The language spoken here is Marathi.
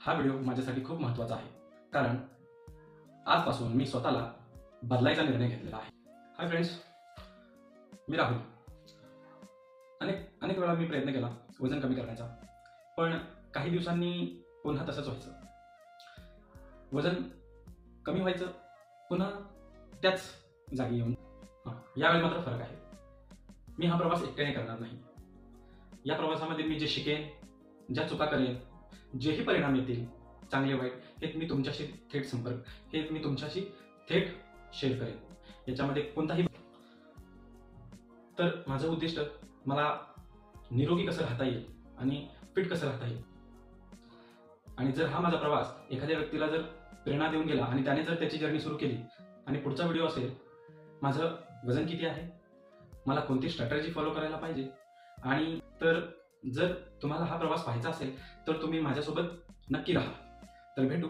हा व्हिडिओ माझ्यासाठी खूप महत्त्वाचा आहे, कारण आजपासून मी स्वतःला बदलायचा निर्णय घेतलेला आहे. हाय फ्रेंड्स, मी राहुल. अनेक वेळा मी प्रयत्न केला वजन कमी करण्याचा, पण काही दिवसांनी पुन्हा तसंच व्हायचं. वजन कमी व्हायचं, पुन्हा त्याच जागी येऊन. यावेळी मात्र फरक आहे. मी हा प्रवास एकट्याने करणार नाही. या प्रवासामध्ये मी जे शिकेन, ज्या चुका करेन, जेही परिणाम येतील चांगले वाईट, हे मी तुमच्याशी थेट शेअर करेन. याच्यामध्ये कोणताही. तर माझं उद्दिष्ट मला निरोगी कसं राहता येईल आणि फिट कसं राहता येईल. आणि जर हा माझा प्रवास एखाद्या व्यक्तीला जर प्रेरणा देऊन गेला आणि त्याने जर त्याची जर्नी सुरू केली, आणि पुढचा व्हिडिओ असेल माझं वजन किती आहे, मला कोणती स्ट्रॅटेजी फॉलो करायला पाहिजे. आणि तर जर तुम्हाला हा प्रवास पाहायचा असेल तर तुम्ही माझ्यासोबत नक्की राहा. तर भेटू.